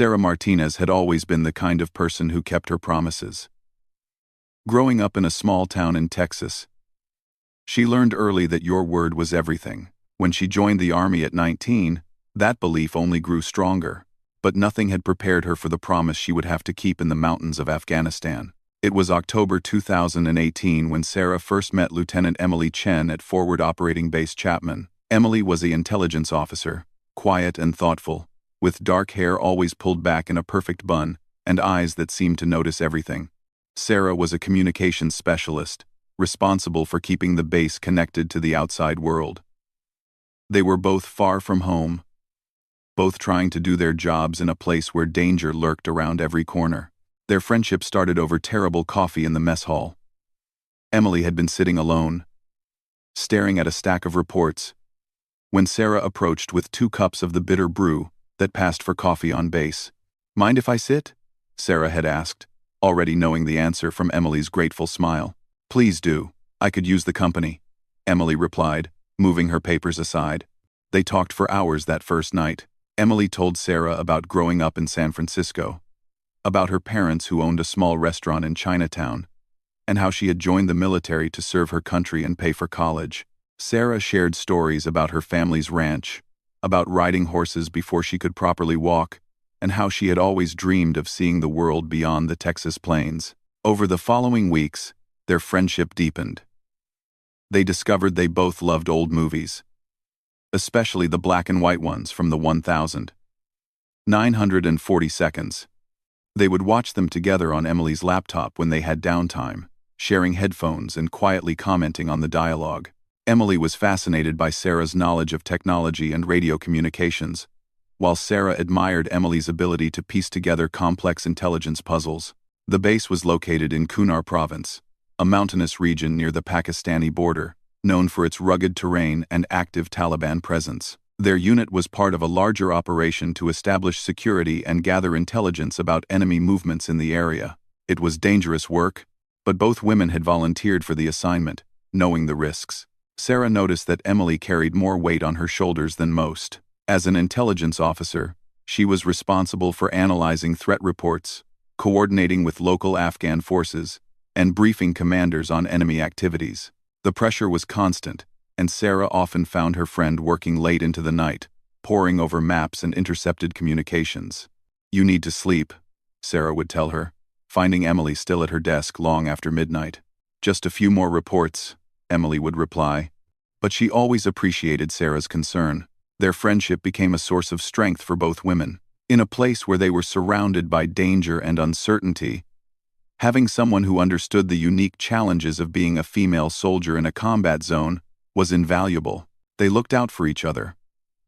Sarah Martinez had always been the kind of person who kept her promises. Growing up in a small town in Texas, she learned early that your word was everything. When she joined the army at 19, that belief only grew stronger, but nothing had prepared her for the promise she would have to keep in the mountains of Afghanistan. It was October 2018 when Sarah first met Lieutenant Emily Chen at Forward Operating Base Chapman. Emily was an intelligence officer, quiet and thoughtful, with dark hair always pulled back in a perfect bun and eyes that seemed to notice everything. Sarah was a communications specialist, responsible for keeping the base connected to the outside world. They were both far from home, both trying to do their jobs in a place where danger lurked around every corner. Their friendship started over terrible coffee in the mess hall. Emily had been sitting alone, staring at a stack of reports, when Sarah approached with 2 cups of the bitter brew that passed for coffee on base. "Mind if I sit?" Sarah had asked, already knowing the answer from Emily's grateful smile. "Please do. I could use the company," Emily replied, moving her papers aside. They talked for hours that first night. Emily told Sarah about growing up in San Francisco, about her parents who owned a small restaurant in Chinatown, and how she had joined the military to serve her country and pay for college. Sarah shared stories about her family's ranch, about riding horses before she could properly walk, and how she had always dreamed of seeing the world beyond the Texas plains. Over the following weeks, their friendship deepened. They discovered they both loved old movies, especially the black and white ones from the 1940 seconds. They would watch them together on Emily's laptop when they had downtime, sharing headphones and quietly commenting on the dialogue. Emily was fascinated by Sarah's knowledge of technology and radio communications, while Sarah admired Emily's ability to piece together complex intelligence puzzles. The base was located in Kunar Province, a mountainous region near the Pakistani border, known for its rugged terrain and active Taliban presence. Their unit was part of a larger operation to establish security and gather intelligence about enemy movements in the area. It was dangerous work, but both women had volunteered for the assignment, knowing the risks. Sarah noticed that Emily carried more weight on her shoulders than most. As an intelligence officer, she was responsible for analyzing threat reports, coordinating with local Afghan forces, and briefing commanders on enemy activities. The pressure was constant, and Sarah often found her friend working late into the night, poring over maps and intercepted communications. "You need to sleep," Sarah would tell her, finding Emily still at her desk long after midnight. "Just a few more reports," Emily would reply, but she always appreciated Sarah's concern. Their friendship became a source of strength for both women. In a place where they were surrounded by danger and uncertainty, having someone who understood the unique challenges of being a female soldier in a combat zone was invaluable. They looked out for each other,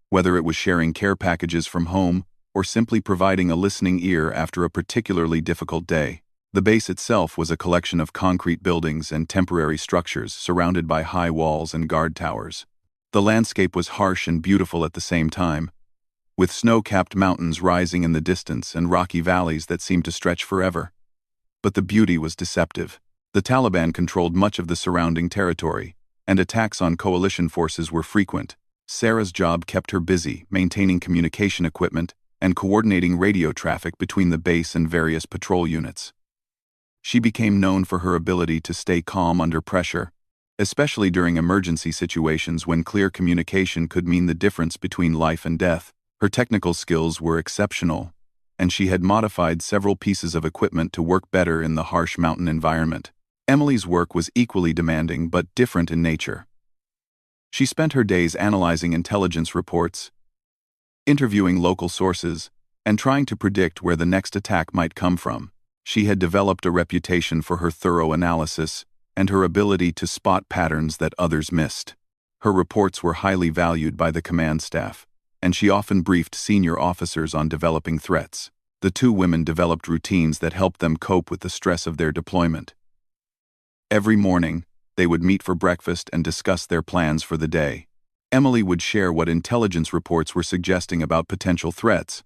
whether it was sharing care packages from home or simply providing a listening ear after a particularly difficult day. The base itself was a collection of concrete buildings and temporary structures surrounded by high walls and guard towers. The landscape was harsh and beautiful at the same time, with snow-capped mountains rising in the distance and rocky valleys that seemed to stretch forever. But the beauty was deceptive. The Taliban controlled much of the surrounding territory, and attacks on coalition forces were frequent. Sarah's job kept her busy, maintaining communication equipment and coordinating radio traffic between the base and various patrol units. She became known for her ability to stay calm under pressure, especially during emergency situations when clear communication could mean the difference between life and death. Her technical skills were exceptional, and she had modified several pieces of equipment to work better in the harsh mountain environment. Emily's work was equally demanding but different in nature. She spent her days analyzing intelligence reports, interviewing local sources, and trying to predict where the next attack might come from. She had developed a reputation for her thorough analysis and her ability to spot patterns that others missed. Her reports were highly valued by the command staff, and she often briefed senior officers on developing threats. The two women developed routines that helped them cope with the stress of their deployment. Every morning, they would meet for breakfast and discuss their plans for the day. Emily would share what intelligence reports were suggesting about potential threats,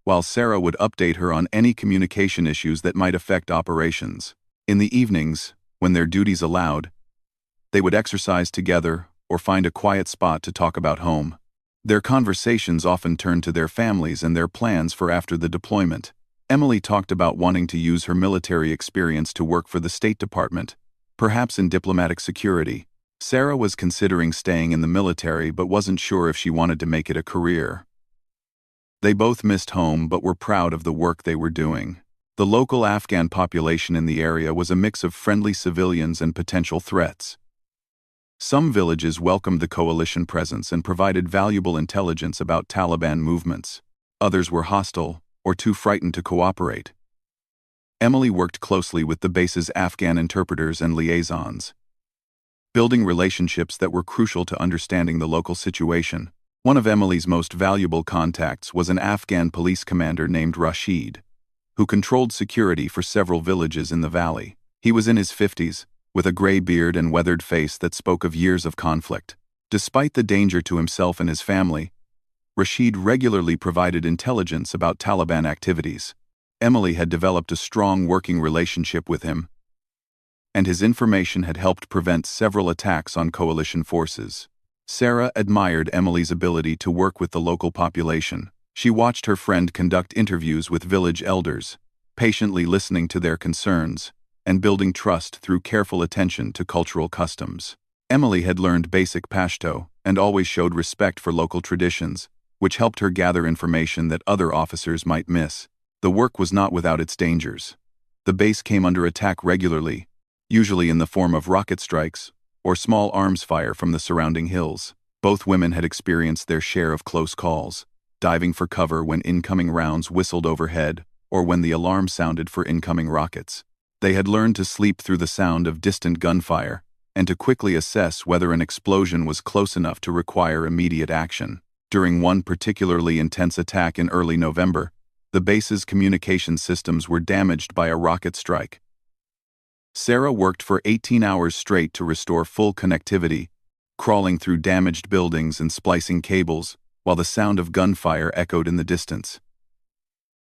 while Sarah would update her on any communication issues that might affect operations. In the evenings, when their duties allowed, they would exercise together or find a quiet spot to talk about home. Their conversations often turned to their families and their plans for after the deployment. Emily talked about wanting to use her military experience to work for the State Department, perhaps in diplomatic security. Sarah was considering staying in the military but wasn't sure if she wanted to make it a career. They both missed home but were proud of the work they were doing. The local Afghan population in the area was a mix of friendly civilians and potential threats. Some villages welcomed the coalition presence and provided valuable intelligence about Taliban movements. Others were hostile or too frightened to cooperate. Emily worked closely with the base's Afghan interpreters and liaisons, building relationships that were crucial to understanding the local situation. One of Emily's most valuable contacts was an Afghan police commander named Rashid, who controlled security for several villages in the valley. He was in his 50s, with a gray beard and weathered face that spoke of years of conflict. Despite the danger to himself and his family, Rashid regularly provided intelligence about Taliban activities. Emily had developed a strong working relationship with him, and his information had helped prevent several attacks on coalition forces. Sarah admired Emily's ability to work with the local population. She watched her friend conduct interviews with village elders, patiently listening to their concerns and building trust through careful attention to cultural customs. Emily had learned basic Pashto and always showed respect for local traditions, which helped her gather information that other officers might miss. The work was not without its dangers. The base came under attack regularly, usually in the form of rocket strikes or small arms fire from the surrounding hills. Both women had experienced their share of close calls, diving for cover when incoming rounds whistled overhead or when the alarm sounded for incoming rockets. They had learned to sleep through the sound of distant gunfire and to quickly assess whether an explosion was close enough to require immediate action. During one particularly intense attack in early November, the base's communication systems were damaged by a rocket strike. Sarah worked for 18 hours straight to restore full connectivity, crawling through damaged buildings and splicing cables, while the sound of gunfire echoed in the distance.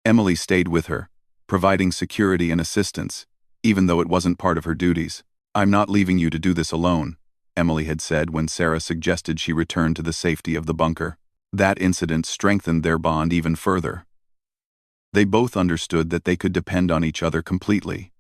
Emily stayed with her, providing security and assistance, even though it wasn't part of her duties. "I'm not leaving you to do this alone," Emily had said when Sarah suggested she return to the safety of the bunker. That incident strengthened their bond even further. They both understood that they could depend on each other completely,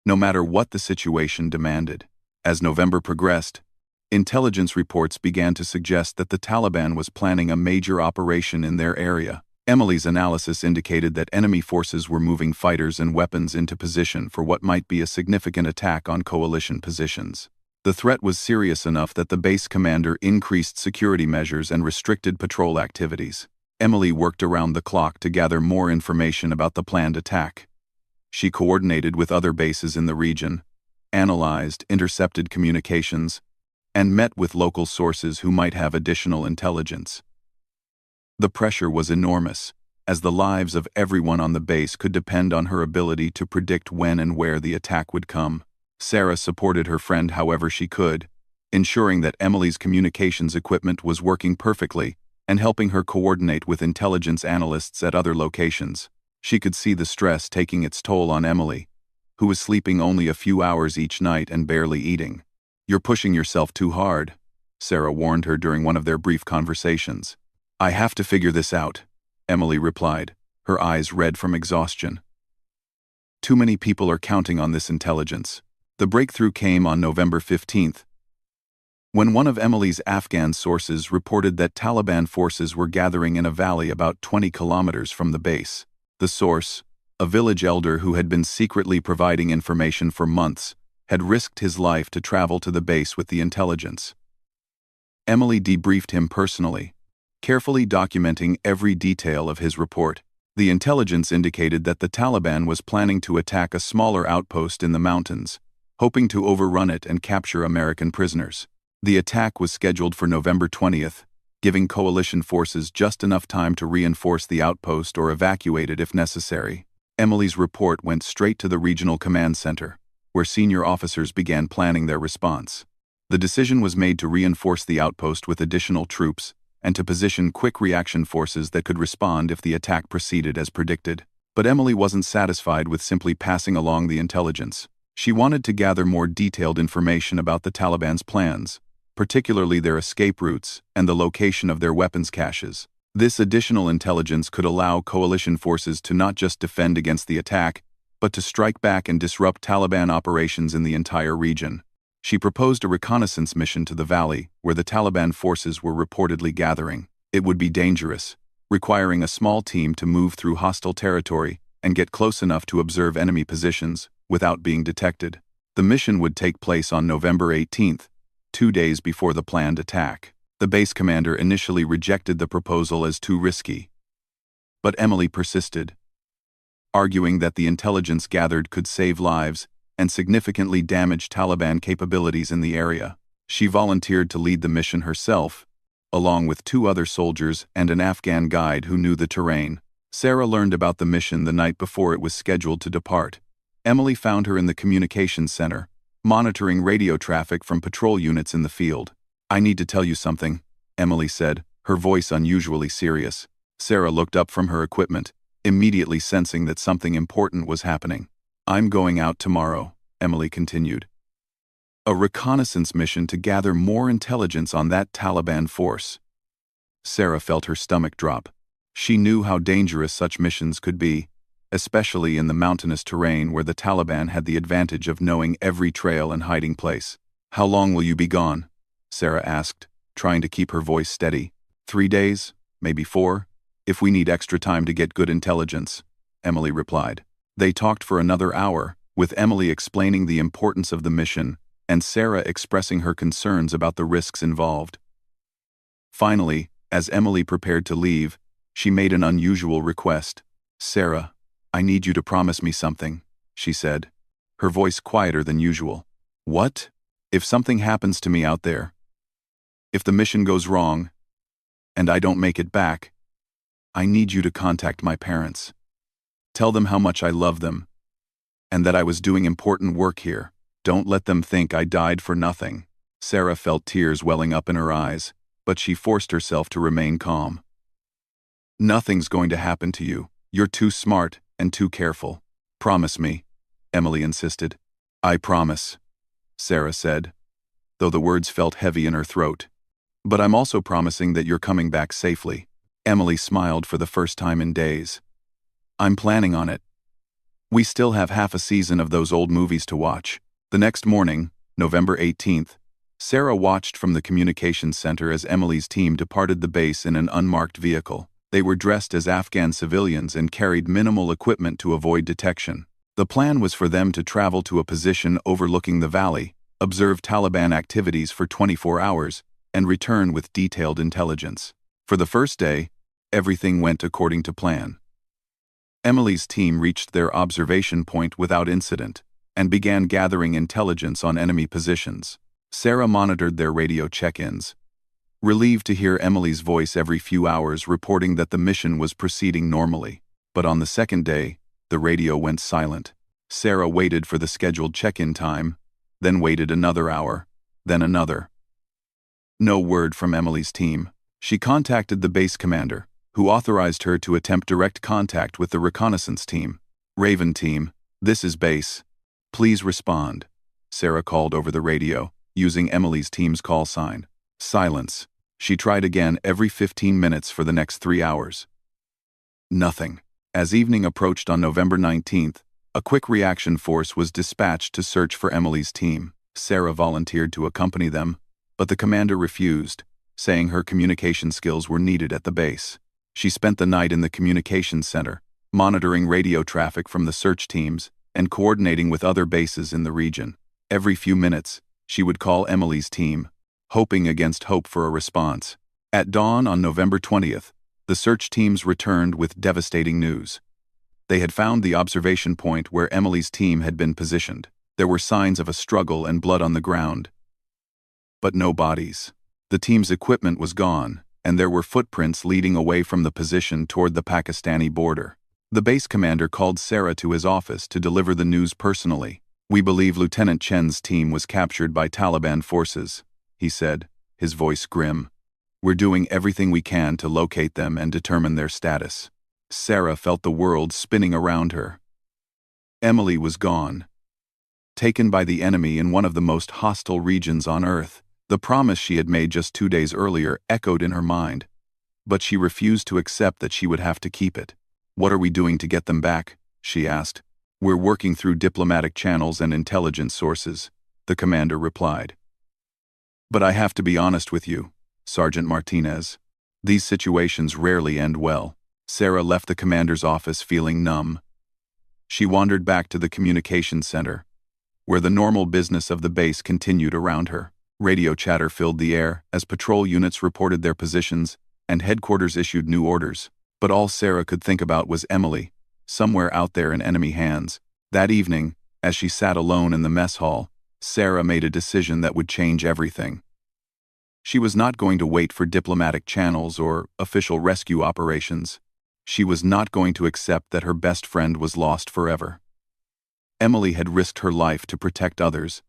no matter what the situation demanded. As November progressed, intelligence reports began to suggest that the Taliban was planning a major operation in their area. Emily's analysis indicated that enemy forces were moving fighters and weapons into position for what might be a significant attack on coalition positions. The threat was serious enough that the base commander increased security measures and restricted patrol activities. Emily worked around the clock to gather more information about the planned attack. She coordinated with other bases in the region, analyzed intercepted communications, and met with local sources who might have additional intelligence. The pressure was enormous, as the lives of everyone on the base could depend on her ability to predict when and where the attack would come. Sarah supported her friend however she could, ensuring that Emily's communications equipment was working perfectly and helping her coordinate with intelligence analysts at other locations. She could see the stress taking its toll on Emily, who was sleeping only a few hours each night and barely eating. "You're pushing yourself too hard," Sarah warned her during one of their brief conversations. "I have to figure this out," Emily replied, her eyes red from exhaustion. "Too many people are counting on this intelligence." The breakthrough came on November 15th, when one of Emily's Afghan sources reported that Taliban forces were gathering in a valley about 20 kilometers from the base. The source, a village elder who had been secretly providing information for months, had risked his life to travel to the base with the intelligence. Emily debriefed him personally, carefully documenting every detail of his report. The intelligence indicated that the Taliban was planning to attack a smaller outpost in the mountains, hoping to overrun it and capture American prisoners. The attack was scheduled for November 20th, giving coalition forces just enough time to reinforce the outpost or evacuate it if necessary. Emily's report went straight to the regional command center, where senior officers began planning their response. The decision was made to reinforce the outpost with additional troops and to position quick reaction forces that could respond if the attack proceeded as predicted. But Emily wasn't satisfied with simply passing along the intelligence. She wanted to gather more detailed information about the Taliban's plans, particularly their escape routes and the location of their weapons caches. This additional intelligence could allow coalition forces to not just defend against the attack, but to strike back and disrupt Taliban operations in the entire region. She proposed a reconnaissance mission to the valley, where the Taliban forces were reportedly gathering. It would be dangerous, requiring a small team to move through hostile territory and get close enough to observe enemy positions without being detected. The mission would take place on November 18th, 2 days before the planned attack. The base commander initially rejected the proposal as too risky. But Emily persisted, arguing that the intelligence gathered could save lives and significantly damage Taliban capabilities in the area. She volunteered to lead the mission herself, along with 2 other soldiers and an Afghan guide who knew the terrain. Sarah learned about the mission the night before it was scheduled to depart. Emily found her in the communications center, monitoring radio traffic from patrol units in the field. "I need to tell you something," Emily said, her voice unusually serious. Sarah looked up from her equipment, immediately sensing that something important was happening. "I'm going out tomorrow," Emily continued. "A reconnaissance mission to gather more intelligence on that Taliban force." Sarah felt her stomach drop. She knew how dangerous such missions could be, especially in the mountainous terrain where the Taliban had the advantage of knowing every trail and hiding place. "How long will you be gone?" Sarah asked, trying to keep her voice steady. 3 days, maybe 4, if we need extra time to get good intelligence," Emily replied. They talked for another hour, with Emily explaining the importance of the mission and Sarah expressing her concerns about the risks involved. Finally, as Emily prepared to leave, she made an unusual request. "Sarah, I need you to promise me something," she said, her voice quieter than usual. "What? If something happens to me out there? If the mission goes wrong, and I don't make it back, I need you to contact my parents. Tell them how much I love them, and that I was doing important work here. Don't let them think I died for nothing." Sarah felt tears welling up in her eyes, but she forced herself to remain calm. "Nothing's going to happen to you. You're too smart and too careful. Promise me," Emily insisted. "I promise," Sarah said, though the words felt heavy in her throat. "But I'm also promising that you're coming back safely." Emily smiled for the first time in days. "I'm planning on it. We still have half a season of those old movies to watch." The next morning, November 18th, Sarah watched from the communications center as Emily's team departed the base in an unmarked vehicle. They were dressed as Afghan civilians and carried minimal equipment to avoid detection. The plan was for them to travel to a position overlooking the valley, observe Taliban activities for 24 hours, and return with detailed intelligence. For the first day, everything went according to plan. Emily's team reached their observation point without incident and began gathering intelligence on enemy positions. Sarah monitored their radio check-ins, relieved to hear Emily's voice every few hours reporting that the mission was proceeding normally. But on the second day, the radio went silent. Sarah waited for the scheduled check-in time, then waited another hour, then another. No word from Emily's team. She contacted the base commander, who authorized her to attempt direct contact with the reconnaissance team. "Raven team, this is base. Please respond," Sarah called over the radio, using Emily's team's call sign. Silence. She tried again every 15 minutes for the next 3 hours. Nothing. As evening approached on November 19th, a quick reaction force was dispatched to search for Emily's team. Sarah volunteered to accompany them, but the commander refused, saying her communication skills were needed at the base. She spent the night in the communications center, monitoring radio traffic from the search teams and coordinating with other bases in the region. Every few minutes, she would call Emily's team, hoping against hope for a response. At dawn on November 20th, the search teams returned with devastating news. They had found the observation point where Emily's team had been positioned. There were signs of a struggle and blood on the ground, but no bodies. The team's equipment was gone, and there were footprints leading away from the position toward the Pakistani border. The base commander called Sarah to his office to deliver the news personally. "We believe Lieutenant Chen's team was captured by Taliban forces," he said, his voice grim. "We're doing everything we can to locate them and determine their status." Sarah felt the world spinning around her. Emily was gone, taken by the enemy in one of the most hostile regions on Earth. The promise she had made just 2 days earlier echoed in her mind, but she refused to accept that she would have to keep it. "What are we doing to get them back?" she asked. "We're working through diplomatic channels and intelligence sources," the commander replied. "But I have to be honest with you, Sergeant Martinez. These situations rarely end well." Sarah left the commander's office feeling numb. She wandered back to the communications center, where the normal business of the base continued around her. Radio chatter filled the air as patrol units reported their positions and headquarters issued new orders. But all Sarah could think about was Emily, somewhere out there in enemy hands. That evening, as she sat alone in the mess hall, Sarah made a decision that would change everything. She was not going to wait for diplomatic channels or official rescue operations. She was not going to accept that her best friend was lost forever. Emily had risked her life to protect others,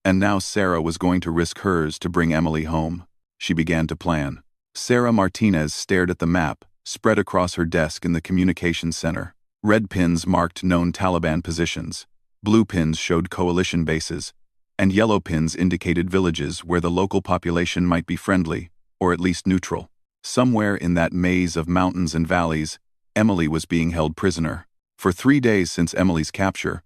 and now Sarah was going to risk hers to bring Emily home. She began to plan. Sarah Martinez stared at the map, spread across her desk in the communications center. Red pins marked known Taliban positions, blue pins showed coalition bases, and yellow pins indicated villages where the local population might be friendly, or at least neutral. Somewhere in that maze of mountains and valleys, Emily was being held prisoner. For 3 days since Emily's capture,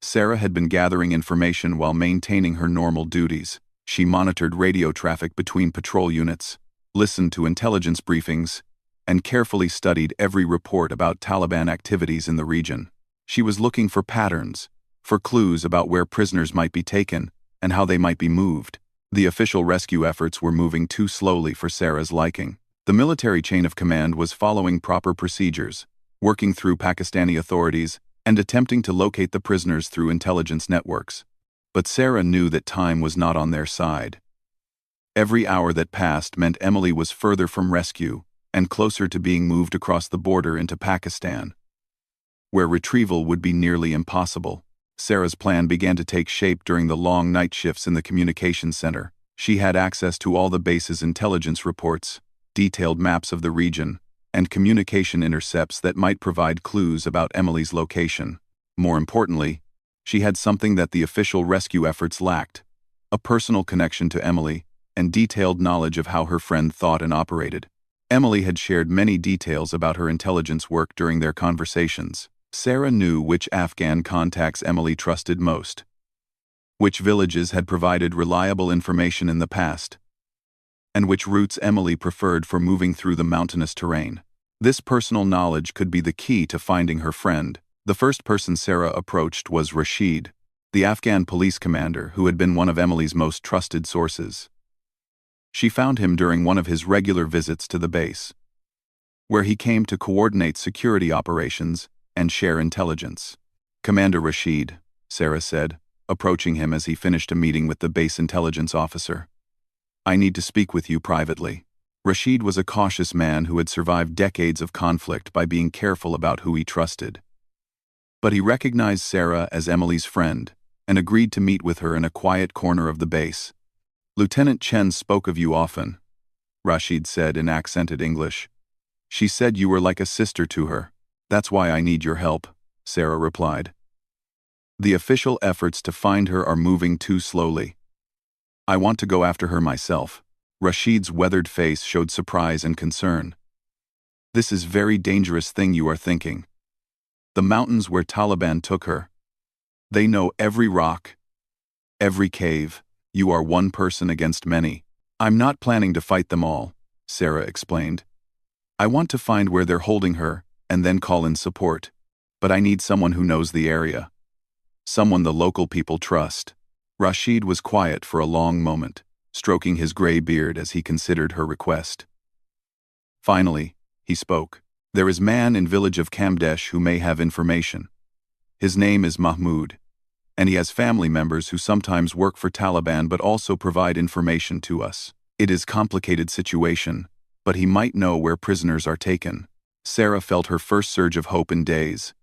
Sarah had been gathering information while maintaining her normal duties. She monitored radio traffic between patrol units, listened to intelligence briefings, and carefully studied every report about Taliban activities in the region. She was looking for patterns, for clues about where prisoners might be taken and how they might be moved. The official rescue efforts were moving too slowly for Sarah's liking. The military chain of command was following proper procedures, working through Pakistani authorities and attempting to locate the prisoners through intelligence networks. But Sarah knew that time was not on their side. Every hour that passed meant Emily was further from rescue and closer to being moved across the border into Pakistan, where retrieval would be nearly impossible. Sarah's plan began to take shape during the long night shifts in the communications center. She had access to all the base's intelligence reports, detailed maps of the region, and communication intercepts that might provide clues about Emily's location. More importantly, she had something that the official rescue efforts lacked: a personal connection to Emily and detailed knowledge of how her friend thought and operated. Emily had shared many details about her intelligence work during their conversations. Sarah knew which Afghan contacts Emily trusted most, which villages had provided reliable information in the past, and which routes Emily preferred for moving through the mountainous terrain. This personal knowledge could be the key to finding her friend. The first person Sarah approached was Rashid, the Afghan police commander who had been one of Emily's most trusted sources. She found him during one of his regular visits to the base, where he came to coordinate security operations and share intelligence. "Commander Rashid," Sarah said, approaching him as he finished a meeting with the base intelligence officer. "I need to speak with you privately." Rashid was a cautious man who had survived decades of conflict by being careful about who he trusted. But he recognized Sarah as Emily's friend and agreed to meet with her in a quiet corner of the base. "Lieutenant Chen spoke of you often," Rashid said in accented English. "She said you were like a sister to her. That's why I need your help," Sarah replied. "The official efforts to find her are moving too slowly. I want to go after her myself." Rashid's weathered face showed surprise and concern. "This is very dangerous thing you are thinking. The mountains where Taliban took her. They know every rock, every cave. You are one person against many." "I'm not planning to fight them all," Sarah explained. "I want to find where they're holding her and then call in support. But I need someone who knows the area. Someone the local people trust." Rashid was quiet for a long moment, stroking his gray beard as he considered her request. Finally, he spoke. "There is a man in village of Kamdesh who may have information. His name is Mahmoud, and he has family members who sometimes work for Taliban but also provide information to us. It is a complicated situation, but he might know where prisoners are taken." Sarah felt her first surge of hope in days.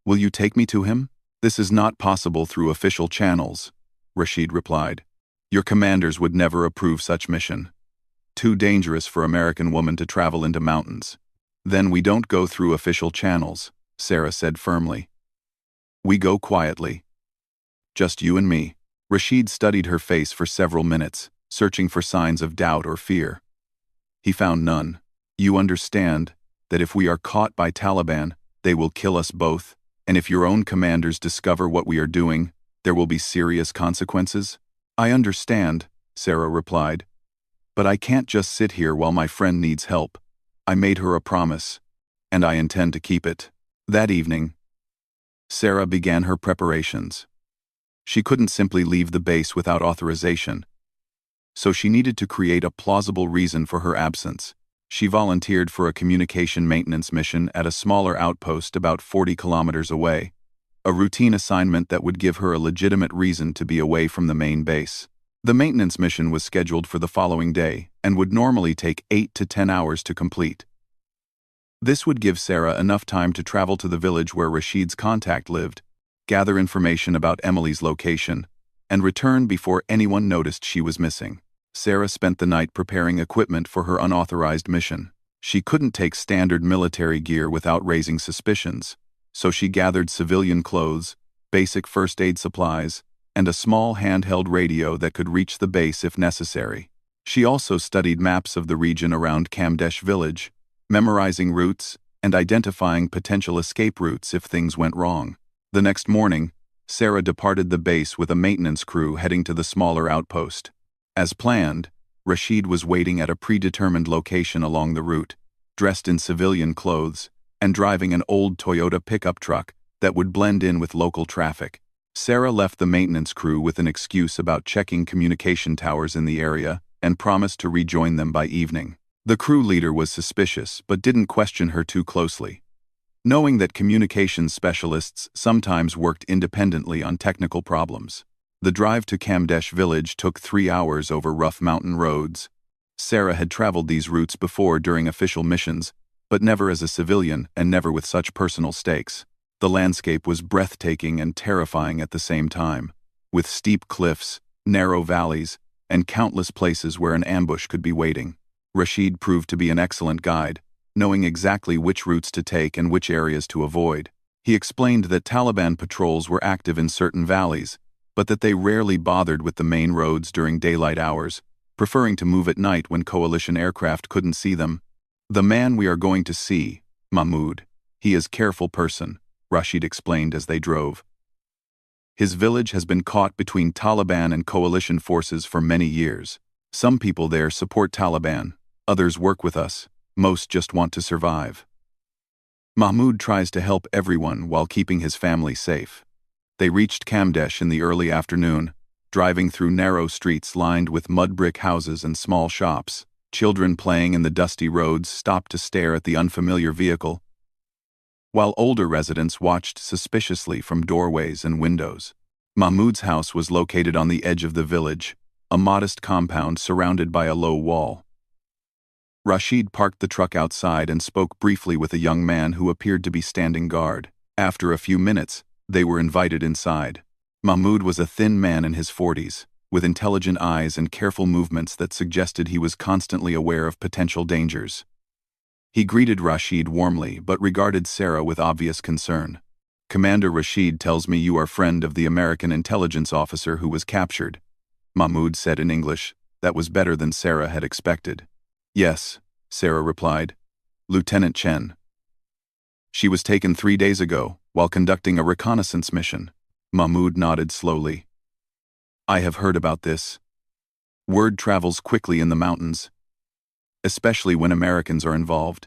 "Will you take me to him?" "This is not possible through official channels," Rashid replied. "Your commanders would never approve such mission. Too dangerous for American woman to travel into mountains." "Then we don't go through official channels," Sarah said firmly. "We go quietly. Just you and me." Rashid studied her face for several minutes, searching for signs of doubt or fear. He found none. You understand that if we are caught by Taliban, they will kill us both, and if your own commanders discover what we are doing, there will be serious consequences? I understand, Sarah replied. But I can't just sit here while my friend needs help. I made her a promise, and I intend to keep it. That evening, Sarah began her preparations. She couldn't simply leave the base without authorization, so she needed to create a plausible reason for her absence. She volunteered for a communication maintenance mission at a smaller outpost about 40 kilometers away, a routine assignment that would give her a legitimate reason to be away from the main base. The maintenance mission was scheduled for the following day and would normally take 8 to 10 hours to complete. This would give Sarah enough time to travel to the village where Rashid's contact lived, gather information about Emily's location, and return before anyone noticed she was missing. Sarah spent the night preparing equipment for her unauthorized mission. She couldn't take standard military gear without raising suspicions, so she gathered civilian clothes, basic first aid supplies, and a small handheld radio that could reach the base if necessary. She also studied maps of the region around Kamdesh village, memorizing routes and identifying potential escape routes if things went wrong. The next morning, Sarah departed the base with a maintenance crew heading to the smaller outpost. As planned, Rashid was waiting at a predetermined location along the route, dressed in civilian clothes, and driving an old Toyota pickup truck that would blend in with local traffic. Sarah left the maintenance crew with an excuse about checking communication towers in the area and promised to rejoin them by evening. The crew leader was suspicious but didn't question her too closely. Knowing that communications specialists sometimes worked independently on technical problems. The drive to Kamdesh village took 3 hours over rough mountain roads. Sarah had traveled these routes before during official missions, but never as a civilian and never with such personal stakes. The landscape was breathtaking and terrifying at the same time, with steep cliffs, narrow valleys, and countless places where an ambush could be waiting. Rashid proved to be an excellent guide, knowing exactly which routes to take and which areas to avoid. He explained that Taliban patrols were active in certain valleys, but that they rarely bothered with the main roads during daylight hours, preferring to move at night when coalition aircraft couldn't see them. The man we are going to see, Mahmoud. He is a careful person, Rashid explained as they drove. His village has been caught between Taliban and coalition forces for many years. Some people there support Taliban, others work with us, most just want to survive. Mahmoud tries to help everyone while keeping his family safe. They reached Kamdesh in the early afternoon, driving through narrow streets lined with mud brick houses and small shops. Children playing in the dusty roads stopped to stare at the unfamiliar vehicle, while older residents watched suspiciously from doorways and windows. Mahmoud's house was located on the edge of the village, a modest compound surrounded by a low wall. Rashid parked the truck outside and spoke briefly with a young man who appeared to be standing guard. After a few minutes, they were invited inside. Mahmoud was a thin man in his 40s, with intelligent eyes and careful movements that suggested he was constantly aware of potential dangers. He greeted Rashid warmly but regarded Sarah with obvious concern. "Commander Rashid tells me you are friend of the American intelligence officer who was captured," Mahmoud said in English. That was better than Sarah had expected. "Yes," Sarah replied. "Lieutenant Chen. She was taken 3 days ago while conducting a reconnaissance mission." Mahmoud nodded slowly. "I have heard about this. Word travels quickly in the mountains, especially when Americans are involved.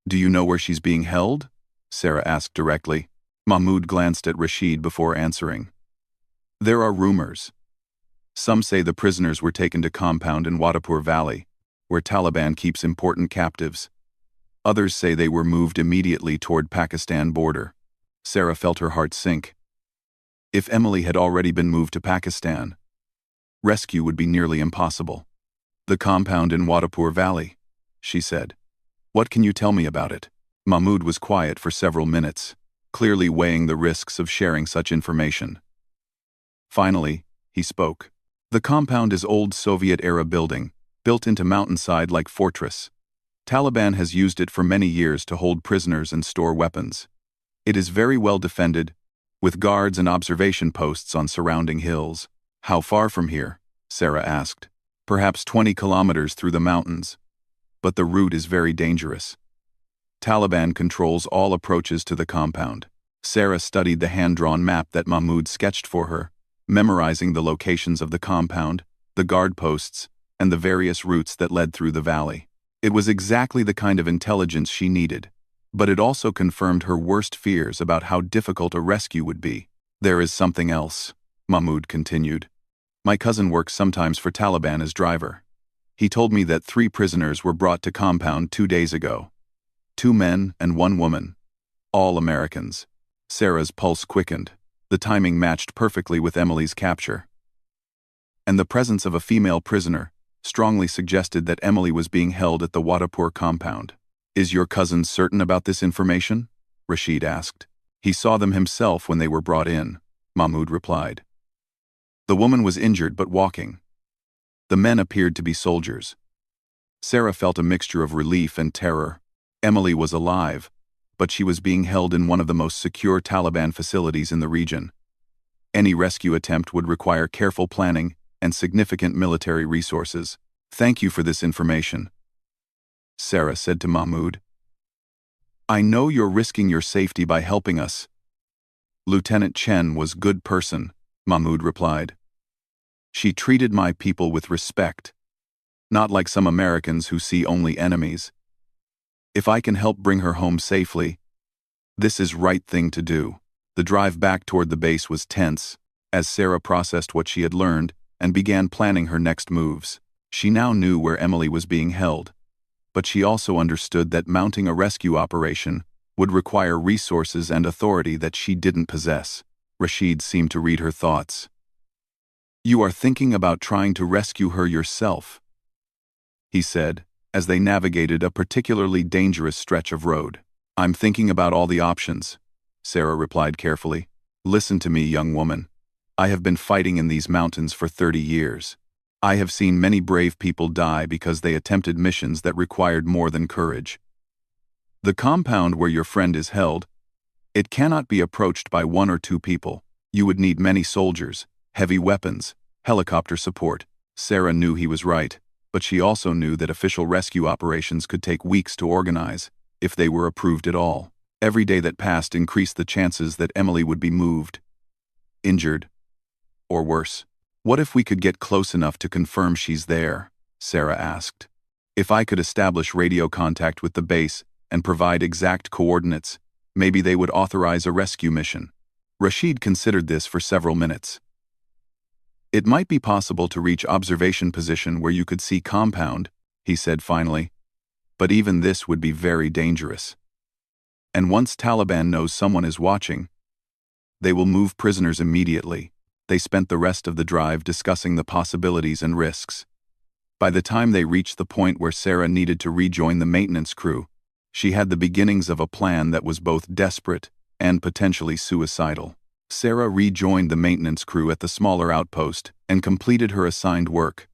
Do you know where she's being held?" Sarah asked directly. Mahmoud glanced at Rashid before answering. "There are rumors. Some say the prisoners were taken to compound in Wadapur Valley, where Taliban keeps important captives. Others say they were moved immediately toward Pakistan border." Sarah felt her heart sink. If Emily had already been moved to Pakistan, rescue would be nearly impossible. "The compound in Wadapur Valley," she said. "What can you tell me about it?" Mahmoud was quiet for several minutes, clearly weighing the risks of sharing such information. Finally, he spoke. "The compound is old Soviet-era building, built into mountainside-like fortress. Taliban has used it for many years to hold prisoners and store weapons. It is very well defended, with guards and observation posts on surrounding hills. How far from here? Sarah asked. Perhaps 20 kilometers through the mountains. But the route is very dangerous. Taliban controls all approaches to the compound. Sarah studied the hand-drawn map that Mahmoud sketched for her, memorizing the locations of the compound, the guard posts, and the various routes that led through the valley. It was exactly the kind of intelligence she needed, but it also confirmed her worst fears about how difficult a rescue would be. There is something else, Mahmoud continued. My cousin works sometimes for Taliban as driver. He told me that 3 prisoners were brought to compound 2 days ago. 2 men and 1 woman. All Americans. Sarah's pulse quickened. The timing matched perfectly with Emily's capture. And the presence of a female prisoner strongly suggested that Emily was being held at the Wadapur compound. Is your cousin certain about this information? Rashid asked. He saw them himself when they were brought in, Mahmoud replied. The woman was injured but walking. The men appeared to be soldiers. Sarah felt a mixture of relief and terror. Emily was alive, but she was being held in one of the most secure Taliban facilities in the region. Any rescue attempt would require careful planning and significant military resources. Thank you for this information, Sarah said to Mahmoud. I know you're risking your safety by helping us. Lieutenant Chen was a good person, Mahmoud replied. She treated my people with respect, not like some Americans who see only enemies. If I can help bring her home safely, this is right thing to do. The drive back toward the base was tense, as Sarah processed what she had learned and began planning her next moves. She now knew where Emily was being held, but she also understood that mounting a rescue operation would require resources and authority that she didn't possess. Rashid seemed to read her thoughts. You are thinking about trying to rescue her yourself, he said, as they navigated a particularly dangerous stretch of road. I'm thinking about all the options, Sarah replied carefully. Listen to me, young woman. I have been fighting in these mountains for 30 years. I have seen many brave people die because they attempted missions that required more than courage. The compound where your friend is held, it cannot be approached by 1 or 2 people. You would need many soldiers, heavy weapons, helicopter support. Sarah knew he was right, but she also knew that official rescue operations could take weeks to organize, if they were approved at all. Every day that passed increased the chances that Emily would be moved, injured, or worse. What if we could get close enough to confirm she's there? Sarah asked. If I could establish radio contact with the base and provide exact coordinates, maybe they would authorize a rescue mission. Rashid considered this for several minutes. It might be possible to reach observation position where you could see compound, he said finally, but even this would be very dangerous. And once Taliban knows someone is watching, they will move prisoners immediately. They spent the rest of the drive discussing the possibilities and risks. By the time they reached the point where Sarah needed to rejoin the maintenance crew, she had the beginnings of a plan that was both desperate and potentially suicidal. Sarah rejoined the maintenance crew at the smaller outpost and completed her assigned work,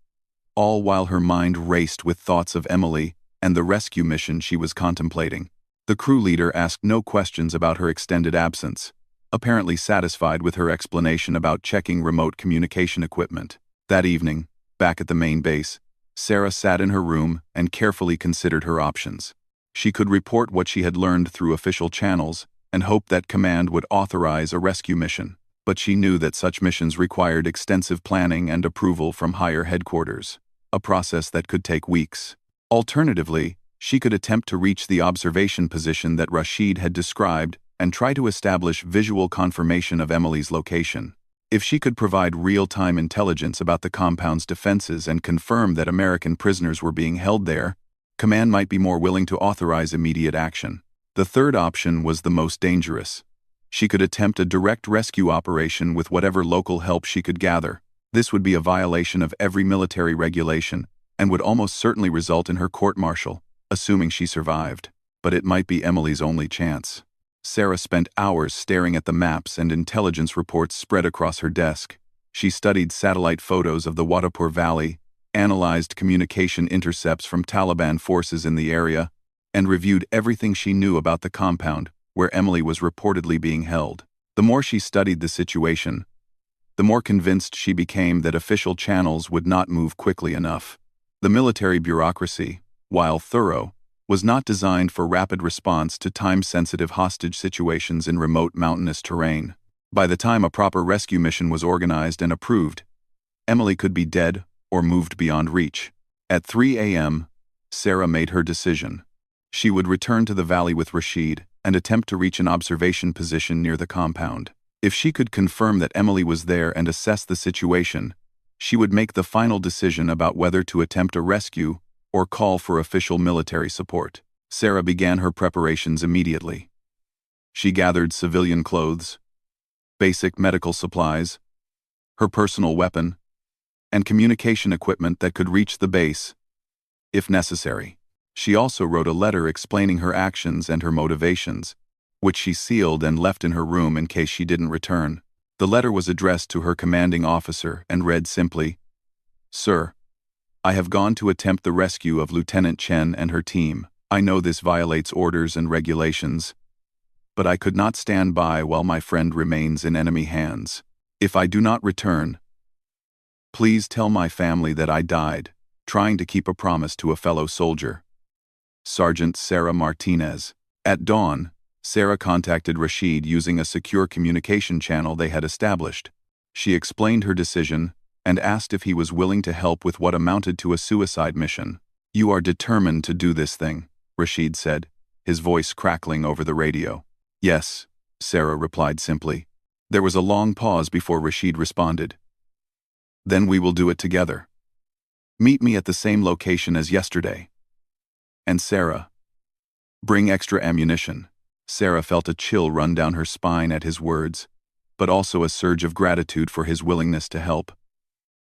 all while her mind raced with thoughts of Emily and the rescue mission she was contemplating. The crew leader asked no questions about her extended absence, apparently satisfied with her explanation about checking remote communication equipment. That evening, back at the main base, Sarah sat in her room and carefully considered her options. She could report what she had learned through official channels and hope that command would authorize a rescue mission, but she knew that such missions required extensive planning and approval from higher headquarters, a process that could take weeks. Alternatively, she could attempt to reach the observation position that Rashid had described and try to establish visual confirmation of Emily's location. If she could provide real-time intelligence about the compound's defenses and confirm that American prisoners were being held there, command might be more willing to authorize immediate action. The third option was the most dangerous. She could attempt a direct rescue operation with whatever local help she could gather. This would be a violation of every military regulation and would almost certainly result in her court-martial, assuming she survived. But it might be Emily's only chance. Sarah spent hours staring at the maps and intelligence reports spread across her desk. She studied satellite photos of the Wadapur Valley, analyzed communication intercepts from Taliban forces in the area, and reviewed everything she knew about the compound where Emily was reportedly being held. The more she studied the situation, the more convinced she became that official channels would not move quickly enough. The military bureaucracy, while thorough, was not designed for rapid response to time-sensitive hostage situations in remote mountainous terrain. By the time a proper rescue mission was organized and approved, Emily could be dead or moved beyond reach. At 3 a.m., Sarah made her decision. She would return to the valley with Rashid and attempt to reach an observation position near the compound. If she could confirm that Emily was there and assess the situation, she would make the final decision about whether to attempt a rescue or call for official military support. Sarah began her preparations immediately. She gathered civilian clothes, basic medical supplies, her personal weapon, and communication equipment that could reach the base, if necessary. She also wrote a letter explaining her actions and her motivations, which she sealed and left in her room in case she didn't return. The letter was addressed to her commanding officer and read simply, "Sir, I have gone to attempt the rescue of Lieutenant Chen and her team. I know this violates orders and regulations, but I could not stand by while my friend remains in enemy hands. If I do not return, please tell my family that I died, trying to keep a promise to a fellow soldier. Sergeant Sarah Martinez." At dawn, Sarah contacted Rashid using a secure communication channel they had established. She explained her decision and asked if he was willing to help with what amounted to a suicide mission. "You are determined to do this thing," Rashid said, his voice crackling over the radio. "Yes," Sarah replied simply. There was a long pause before Rashid responded. "Then we will do it together. Meet me at the same location as yesterday." "And Sarah, bring extra ammunition." Sarah felt a chill run down her spine at his words, but also a surge of gratitude for his willingness to help.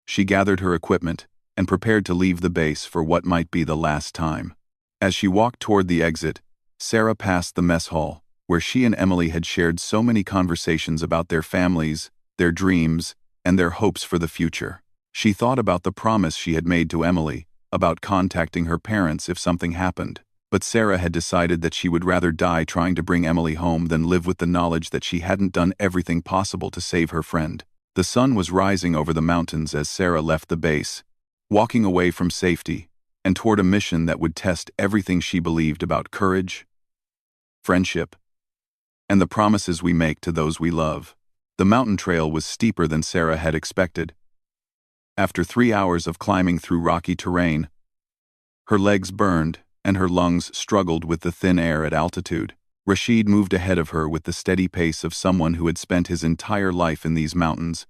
She gathered her equipment and prepared to leave the base for what might be the last time. As she walked toward the exit, Sarah passed the mess hall, where she and Emily had shared so many conversations about their families, their dreams, and their hopes for the future. She thought about the promise she had made to Emily, about contacting her parents if something happened. But Sarah had decided that she would rather die trying to bring Emily home than live with the knowledge that she hadn't done everything possible to save her friend. The sun was rising over the mountains as Sarah left the base, walking away from safety and toward a mission that would test everything she believed about courage, friendship, and the promises we make to those we love. The mountain trail was steeper than Sarah had expected. After 3 hours of climbing through rocky terrain, her legs burned and her lungs struggled with the thin air at altitude. Rashid moved ahead of her with the steady pace of someone who had spent his entire life in these mountains,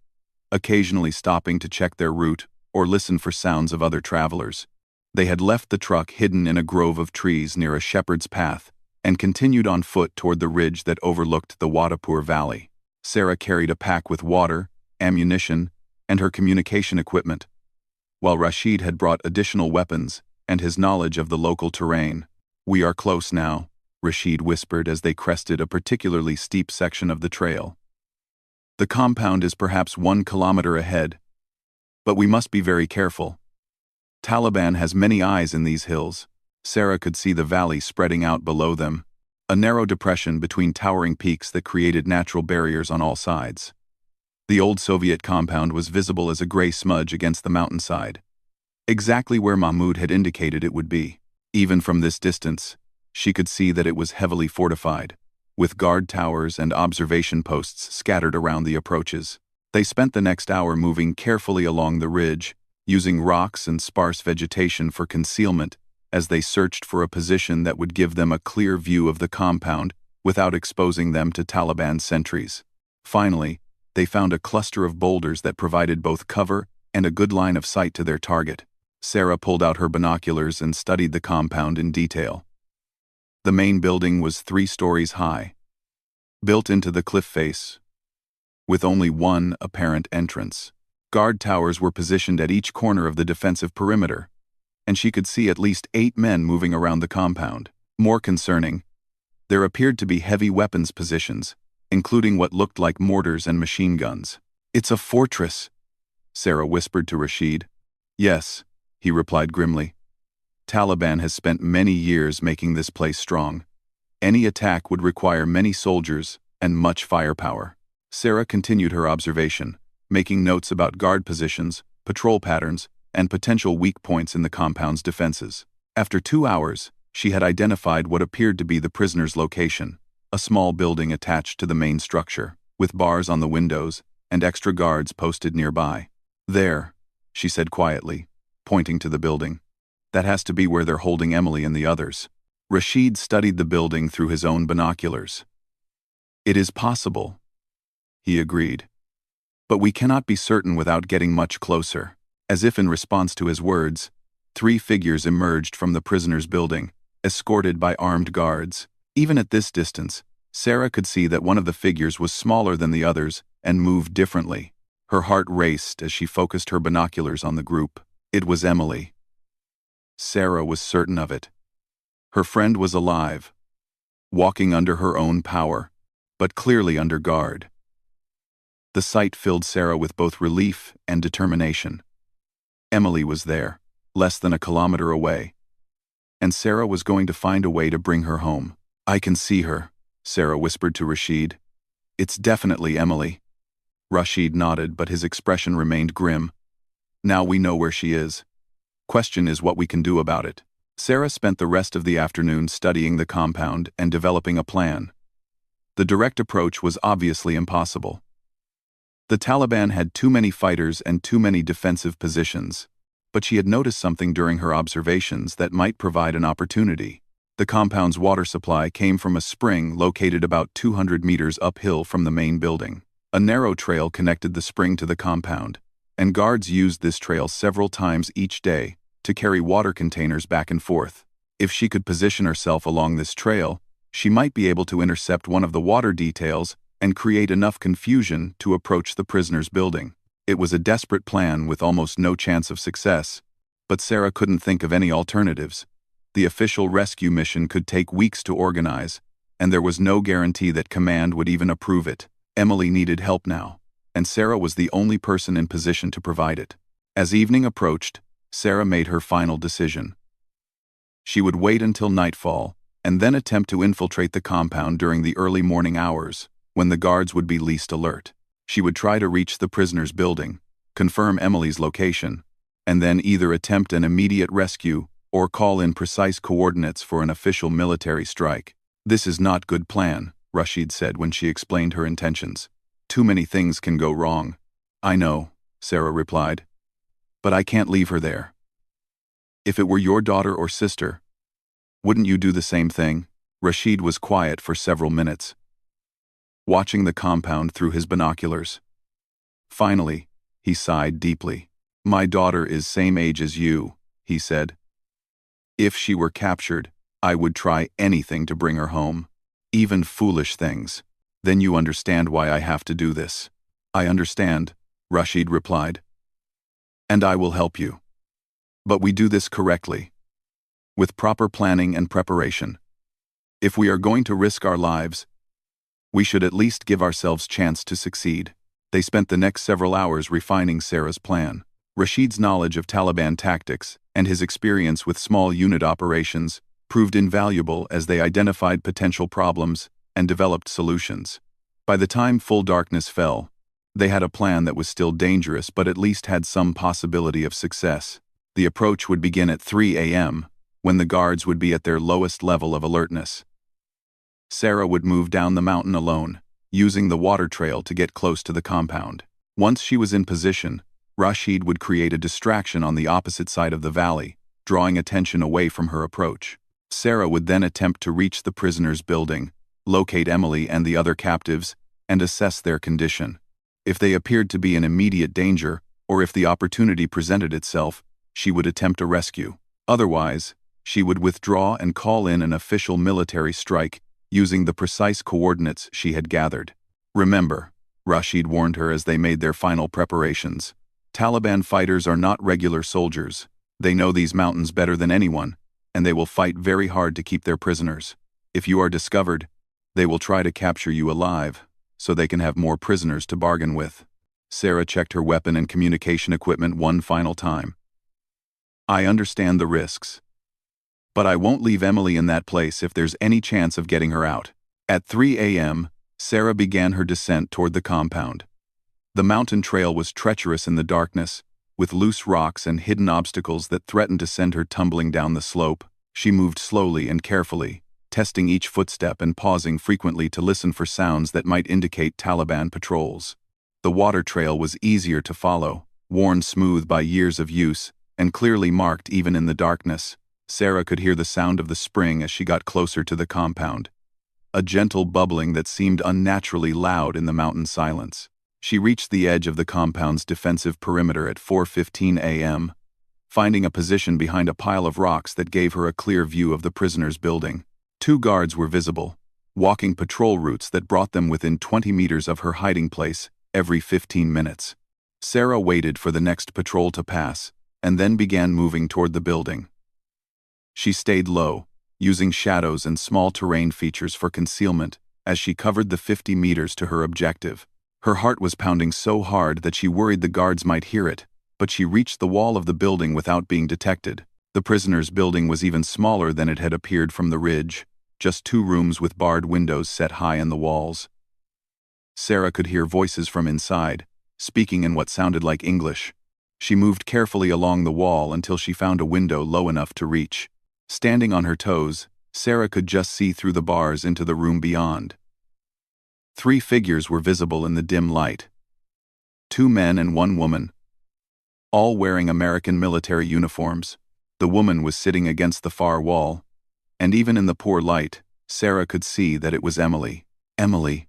occasionally stopping to check their route or listen for sounds of other travelers. They had left the truck hidden in a grove of trees near a shepherd's path and continued on foot toward the ridge that overlooked the Wadapur Valley. Sarah carried a pack with water, ammunition, and her communication equipment, while Rashid had brought additional weapons and his knowledge of the local terrain. "We are close now," Rashid whispered as they crested a particularly steep section of the trail. "The compound is perhaps 1 kilometer ahead, but we must be very careful. Taliban has many eyes in these hills." Sarah could see the valley spreading out below them, a narrow depression between towering peaks that created natural barriers on all sides. The old Soviet compound was visible as a gray smudge against the mountainside, exactly where Mahmud had indicated it would be. Even from this distance, she could see that it was heavily fortified, with guard towers and observation posts scattered around the approaches. They spent the next hour moving carefully along the ridge, using rocks and sparse vegetation for concealment as they searched for a position that would give them a clear view of the compound without exposing them to Taliban sentries. Finally, they found a cluster of boulders that provided both cover and a good line of sight to their target. Sarah pulled out her binoculars and studied the compound in detail. The main building was 3 stories high, built into the cliff face, with only one apparent entrance. Guard towers were positioned at each corner of the defensive perimeter, and she could see at least 8 men moving around the compound. More concerning, there appeared to be heavy weapons positions, including what looked like mortars and machine guns. "It's a fortress," Sarah whispered to Rashid. "Yes," he replied grimly. "Taliban has spent many years making this place strong. Any attack would require many soldiers and much firepower." Sarah continued her observation, making notes about guard positions, patrol patterns, and potential weak points in the compound's defenses. After 2 hours, she had identified what appeared to be the prisoner's location, a small building attached to the main structure, with bars on the windows and extra guards posted nearby. "There," she said quietly, pointing to the building. "That has to be where they're holding Emily and the others." Rashid studied the building through his own binoculars. "It is possible," he agreed. "But we cannot be certain without getting much closer." As if in response to his words, 3 figures emerged from the prisoner's building, escorted by armed guards. Even at this distance, Sarah could see that one of the figures was smaller than the others and moved differently. Her heart raced as she focused her binoculars on the group. It was Emily. Sarah was certain of it. Her friend was alive, walking under her own power, but clearly under guard. The sight filled Sarah with both relief and determination. Emily was there, less than a kilometer away, and Sarah was going to find a way to bring her home. "I can see her," Sarah whispered to Rashid. "It's definitely Emily." Rashid nodded, but his expression remained grim. "Now we know where she is. Question is what we can do about it." Sarah spent the rest of the afternoon studying the compound and developing a plan. The direct approach was obviously impossible. The Taliban had too many fighters and too many defensive positions, but she had noticed something during her observations that might provide an opportunity. The compound's water supply came from a spring located about 200 meters uphill from the main building. A narrow trail connected the spring to the compound, and guards used this trail several times each day to carry water containers back and forth. If she could position herself along this trail, she might be able to intercept one of the water details and create enough confusion to approach the prisoner's building. It was a desperate plan with almost no chance of success, but Sarah couldn't think of any alternatives. The official rescue mission could take weeks to organize, and there was no guarantee that command would even approve it. Emily needed help now, and Sarah was the only person in position to provide it. As evening approached, Sarah made her final decision. She would wait until nightfall, and then attempt to infiltrate the compound during the early morning hours, when the guards would be least alert. She would try to reach the prisoner's building, confirm Emily's location, and then either attempt an immediate rescue or call in precise coordinates for an official military strike. "This is not good plan," Rashid said when she explained her intentions. "Too many things can go wrong." "I know," Sarah replied, "but I can't leave her there." "If it were your daughter or sister, wouldn't you do the same thing?" Rashid was quiet for several minutes, watching the compound through his binoculars. Finally, he sighed deeply. "My daughter is same age as you," he said. "If she were captured, I would try anything to bring her home, even foolish things. Then you understand why I have to do this." "I understand," Rashid replied. "And I will help you. But we do this correctly, with proper planning and preparation. If we are going to risk our lives, we should at least give ourselves chance to succeed." They spent the next several hours refining Sarah's plan. Rashid's knowledge of Taliban tactics and his experience with small unit operations proved invaluable as they identified potential problems and developed solutions. By the time full darkness fell, they had a plan that was still dangerous but at least had some possibility of success. The approach would begin at 3 a.m., when the guards would be at their lowest level of alertness. Sarah would move down the mountain alone, using the water trail to get close to the compound. Once she was in position, Rashid would create a distraction on the opposite side of the valley, drawing attention away from her approach. Sarah would then attempt to reach the prisoner's building, locate Emily and the other captives, and assess their condition. If they appeared to be in immediate danger, or if the opportunity presented itself, she would attempt a rescue. Otherwise, she would withdraw and call in an official military strike, using the precise coordinates she had gathered. "Remember," Rashid warned her as they made their final preparations, "Taliban fighters are not regular soldiers. They know these mountains better than anyone, and they will fight very hard to keep their prisoners. If you are discovered, they will try to capture you alive, so they can have more prisoners to bargain with." Sarah checked her weapon and communication equipment one final time. "I understand the risks, but I won't leave Emily in that place if there's any chance of getting her out." At 3 a.m., Sarah began her descent toward the compound. The mountain trail was treacherous in the darkness, with loose rocks and hidden obstacles that threatened to send her tumbling down the slope. She moved slowly and carefully, testing each footstep and pausing frequently to listen for sounds that might indicate Taliban patrols. The water trail was easier to follow, worn smooth by years of use, and clearly marked even in the darkness. Sarah could hear the sound of the spring as she got closer to the compound, a gentle bubbling that seemed unnaturally loud in the mountain silence. She reached the edge of the compound's defensive perimeter at 4:15 a.m., finding a position behind a pile of rocks that gave her a clear view of the prisoners' building. 2 guards were visible, walking patrol routes that brought them within 20 meters of her hiding place every 15 minutes. Sarah waited for the next patrol to pass, and then began moving toward the building. She stayed low, using shadows and small terrain features for concealment as she covered the 50 meters to her objective. Her heart was pounding so hard that she worried the guards might hear it, but she reached the wall of the building without being detected. The prisoners' building was even smaller than it had appeared from the ridge, just 2 rooms with barred windows set high in the walls. Sarah could hear voices from inside, speaking in what sounded like English. She moved carefully along the wall until she found a window low enough to reach. Standing on her toes, Sarah could just see through the bars into the room beyond. 3 figures were visible in the dim light. 2 men and 1 woman, all wearing American military uniforms. The woman was sitting against the far wall, and even in the poor light, Sarah could see that it was Emily. "Emily,"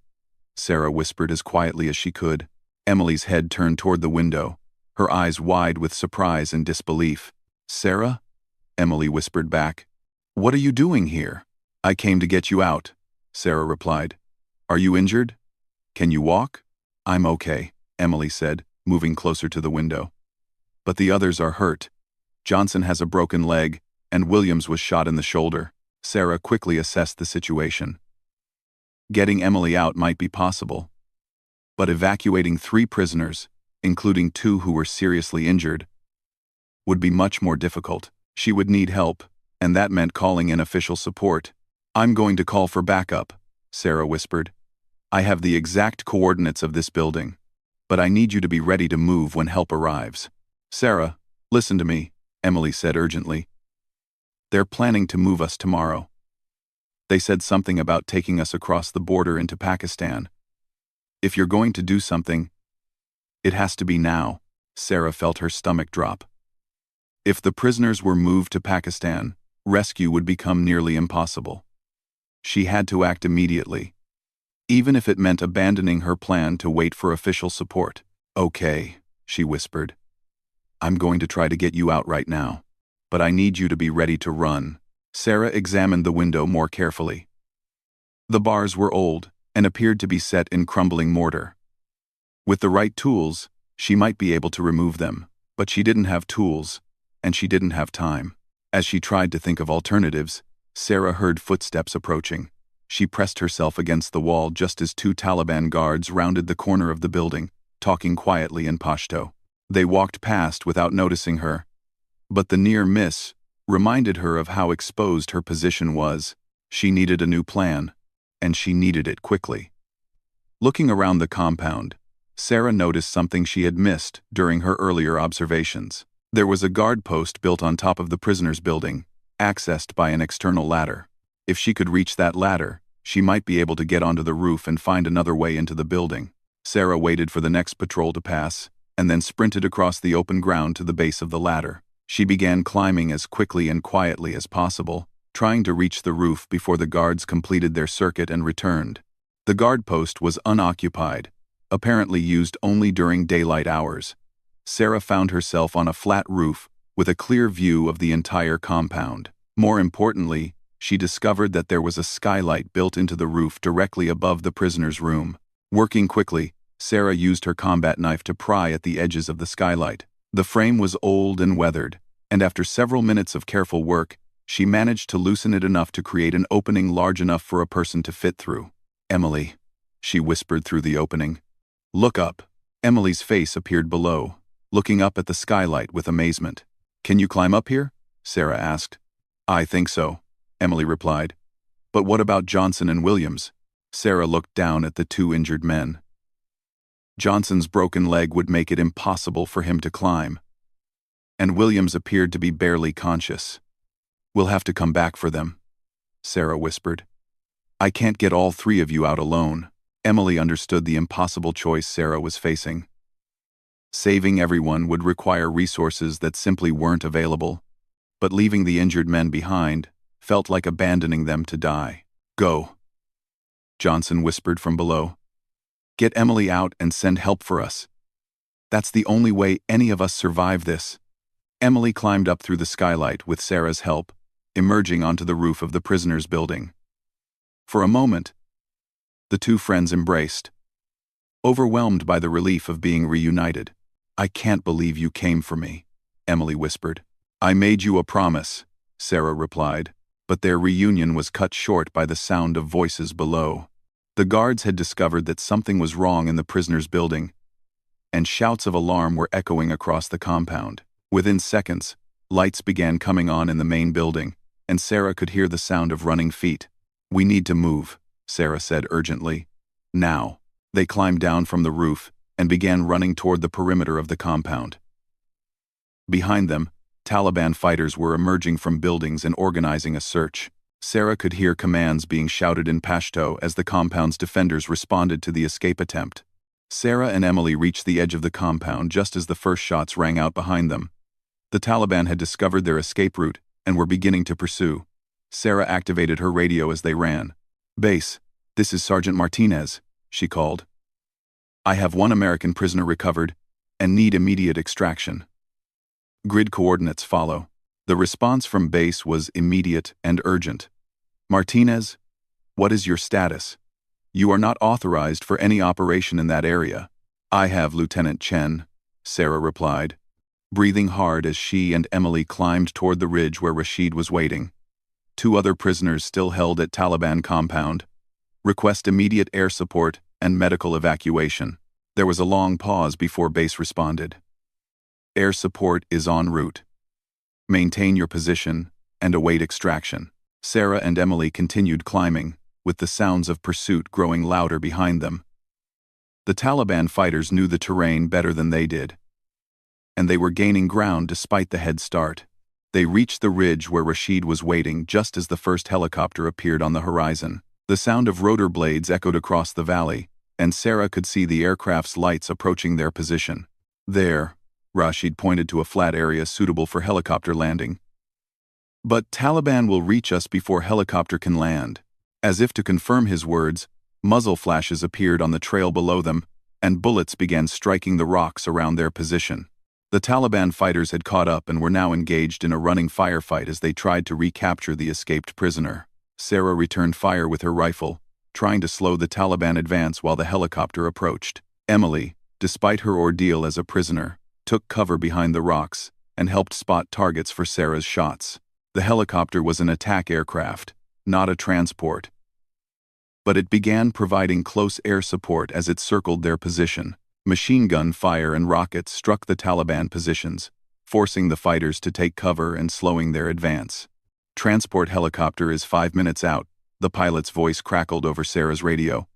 Sarah whispered as quietly as she could. Emily's head turned toward the window, her eyes wide with surprise and disbelief. "Sarah?" Emily whispered back. "What are you doing here?" "I came to get you out," Sarah replied. "Are you injured? Can you walk?" "I'm okay," Emily said, moving closer to the window. "But the others are hurt. Johnson has a broken leg, and Williams was shot in the shoulder." Sarah quickly assessed the situation. Getting Emily out might be possible, but evacuating 3 prisoners, including 2 who were seriously injured, would be much more difficult. She would need help, and that meant calling in official support. "I'm going to call for backup," Sarah whispered. "I have the exact coordinates of this building, but I need you to be ready to move when help arrives." "Sarah, listen to me," Emily said urgently. "They're planning to move us tomorrow. They said something about taking us across the border into Pakistan. If you're going to do something, it has to be now." Sarah felt her stomach drop. If the prisoners were moved to Pakistan, rescue would become nearly impossible. She had to act immediately, even if it meant abandoning her plan to wait for official support. "Okay," she whispered. "I'm going to try to get you out right now, but I need you to be ready to run." Sarah examined the window more carefully. The bars were old and appeared to be set in crumbling mortar. With the right tools, she might be able to remove them, but she didn't have tools, and she didn't have time. As she tried to think of alternatives, Sarah heard footsteps approaching. She pressed herself against the wall just as 2 Taliban guards rounded the corner of the building, talking quietly in Pashto. They walked past without noticing her, but the near miss reminded her of how exposed her position was. She needed a new plan, and she needed it quickly. Looking around the compound, Sarah noticed something she had missed during her earlier observations. There was a guard post built on top of the prisoners' building, accessed by an external ladder. If she could reach that ladder, she might be able to get onto the roof and find another way into the building. Sarah waited for the next patrol to pass, and then sprinted across the open ground to the base of the ladder. She began climbing as quickly and quietly as possible, trying to reach the roof before the guards completed their circuit and returned. The guard post was unoccupied, apparently used only during daylight hours. Sarah found herself on a flat roof with a clear view of the entire compound. More importantly, she discovered that there was a skylight built into the roof directly above the prisoner's room. Working quickly, Sarah used her combat knife to pry at the edges of the skylight. The frame was old and weathered, and after several minutes of careful work, she managed to loosen it enough to create an opening large enough for a person to fit through. "Emily," she whispered through the opening. "Look up." Emily's face appeared below, looking up at the skylight with amazement. "Can you climb up here?" Sarah asked. "I think so," Emily replied. "But what about Johnson and Williams?" Sarah looked down at the 2 injured men. Johnson's broken leg would make it impossible for him to climb, and Williams appeared to be barely conscious. "We'll have to come back for them," Sarah whispered. "I can't get all three of you out alone." Emily understood the impossible choice Sarah was facing. Saving everyone would require resources that simply weren't available, but leaving the injured men behind felt like abandoning them to die. "Go," Johnson whispered from below. "Get Emily out and send help for us. That's the only way any of us survive this." Emily climbed up through the skylight with Sarah's help, emerging onto the roof of the prisoners' building. For a moment, the two friends embraced, overwhelmed by the relief of being reunited. "I can't believe you came for me," Emily whispered. "I made you a promise," Sarah replied, but their reunion was cut short by the sound of voices below. The guards had discovered that something was wrong in the prisoners' building, and shouts of alarm were echoing across the compound. Within seconds, lights began coming on in the main building, and Sarah could hear the sound of running feet. "We need to move," Sarah said urgently. "Now." They climbed down from the roof and began running toward the perimeter of the compound. Behind them, Taliban fighters were emerging from buildings and organizing a search. Sarah could hear commands being shouted in Pashto as the compound's defenders responded to the escape attempt. Sarah and Emily reached the edge of the compound just as the first shots rang out behind them. The Taliban had discovered their escape route and were beginning to pursue. Sarah activated her radio as they ran. "Base, this is Sergeant Martinez," she called. "I have one American prisoner recovered and need immediate extraction." Grid coordinates follow. The response from base was immediate and urgent. "Martinez, what is your status? You are not authorized for any operation in that area." "I have Lieutenant Chen," Sarah replied, breathing hard as she and Emily climbed toward the ridge where Rashid was waiting. Two other prisoners still held at Taliban compound. "Request immediate air support and medical evacuation." There was a long pause before base responded. "Air support is en route. Maintain your position and await extraction." Sarah and Emily continued climbing, with the sounds of pursuit growing louder behind them. The Taliban fighters knew the terrain better than they did, and they were gaining ground despite the head start. They reached the ridge where Rashid was waiting just as the first helicopter appeared on the horizon. The sound of rotor blades echoed across the valley, and Sarah could see the aircraft's lights approaching their position. "There," Rashid pointed to a flat area suitable for helicopter landing. "But Taliban will reach us before helicopter can land." As if to confirm his words, muzzle flashes appeared on the trail below them, and bullets began striking the rocks around their position. The Taliban fighters had caught up and were now engaged in a running firefight as they tried to recapture the escaped prisoner. Sarah returned fire with her rifle, trying to slow the Taliban advance while the helicopter approached. Emily, despite her ordeal as a prisoner, took cover behind the rocks and helped spot targets for Sarah's shots. The helicopter was an attack aircraft, not a transport, but it began providing close air support as it circled their position. Machine gun fire and rockets struck the Taliban positions, forcing the fighters to take cover and slowing their advance. "Transport helicopter is 5 minutes out," the pilot's voice crackled over Sarah's radio.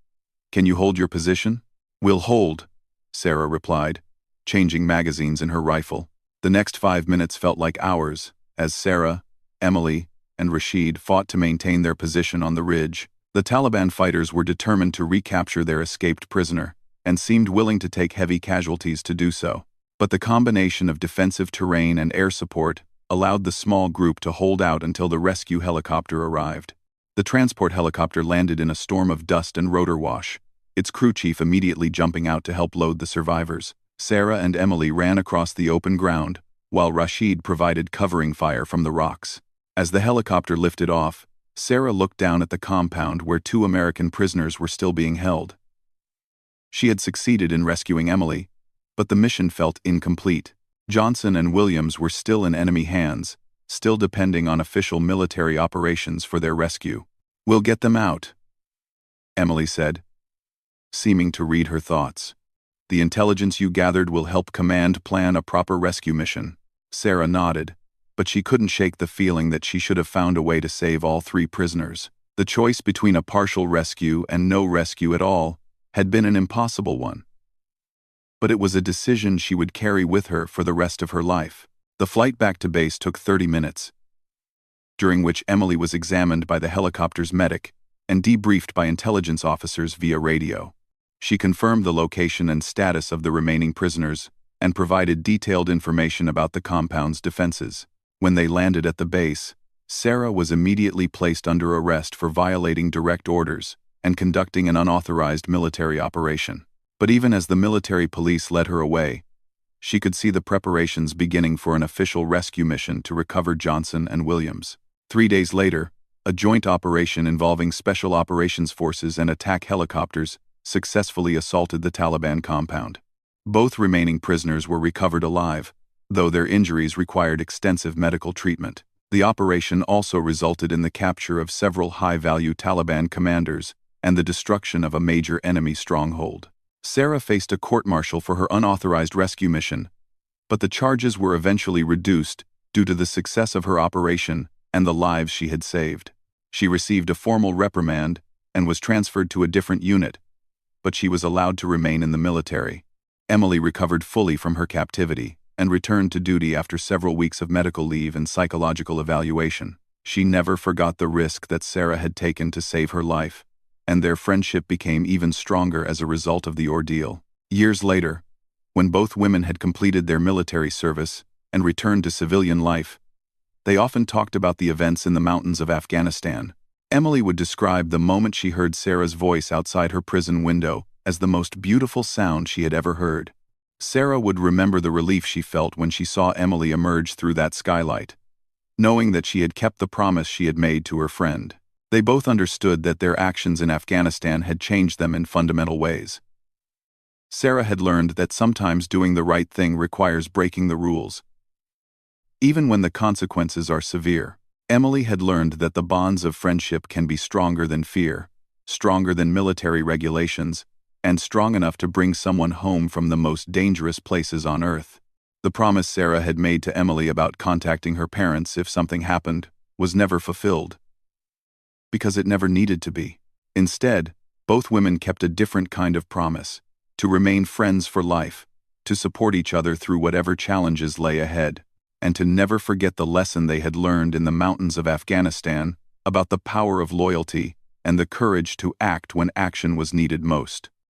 "Can you hold your position?" "We'll hold," Sarah replied, changing magazines in her rifle. The next 5 minutes felt like hours, as Sarah, Emily, and Rashid fought to maintain their position on the ridge. The Taliban fighters were determined to recapture their escaped prisoner, and seemed willing to take heavy casualties to do so. But the combination of defensive terrain and air support allowed the small group to hold out until the rescue helicopter arrived. The transport helicopter landed in a storm of dust and rotor wash, its crew chief immediately jumping out to help load the survivors. Sarah and Emily ran across the open ground, while Rashid provided covering fire from the rocks. As the helicopter lifted off, Sarah looked down at the compound where 2 American prisoners were still being held. She had succeeded in rescuing Emily, but the mission felt incomplete. Johnson and Williams were still in enemy hands, still depending on official military operations for their rescue. "We'll get them out," Emily said, seeming to read her thoughts. "The intelligence you gathered will help command plan a proper rescue mission." Sarah nodded, but she couldn't shake the feeling that she should have found a way to save all 3 prisoners. The choice between a partial rescue and no rescue at all had been an impossible one. but it was a decision she would carry with her for the rest of her life. The flight back to base took 30 minutes, during which Emily was examined by the helicopter's medic and debriefed by intelligence officers via radio. She confirmed the location and status of the remaining prisoners and provided detailed information about the compound's defenses. When they landed at the base, Sarah was immediately placed under arrest for violating direct orders and conducting an unauthorized military operation. But even as the military police led her away, she could see the preparations beginning for an official rescue mission to recover Johnson and Williams. 3 days later, a joint operation involving Special Operations Forces and attack helicopters successfully assaulted the Taliban compound. Both remaining prisoners were recovered alive, though their injuries required extensive medical treatment. The operation also resulted in the capture of several high-value Taliban commanders and the destruction of a major enemy stronghold. Sarah faced a court-martial for her unauthorized rescue mission, but the charges were eventually reduced due to the success of her operation and the lives she had saved. She received a formal reprimand and was transferred to a different unit, but she was allowed to remain in the military. Emily recovered fully from her captivity and returned to duty after several weeks of medical leave and psychological evaluation. She never forgot the risk that Sarah had taken to save her life, and their friendship became even stronger as a result of the ordeal. Years later, when both women had completed their military service and returned to civilian life, they often talked about the events in the mountains of Afghanistan. Emily would describe the moment she heard Sarah's voice outside her prison window as the most beautiful sound she had ever heard. Sarah would remember the relief she felt when she saw Emily emerge through that skylight, knowing that she had kept the promise she had made to her friend. They both understood that their actions in Afghanistan had changed them in fundamental ways. Sarah had learned that sometimes doing the right thing requires breaking the rules, even when the consequences are severe. Emily had learned that the bonds of friendship can be stronger than fear, stronger than military regulations, and strong enough to bring someone home from the most dangerous places on earth. The promise Sarah had made to Emily about contacting her parents if something happened was never fulfilled, because it never needed to be. Instead, both women kept a different kind of promise: to remain friends for life, to support each other through whatever challenges lay ahead, and to never forget the lesson they had learned in the mountains of Afghanistan about the power of loyalty and the courage to act when action was needed most.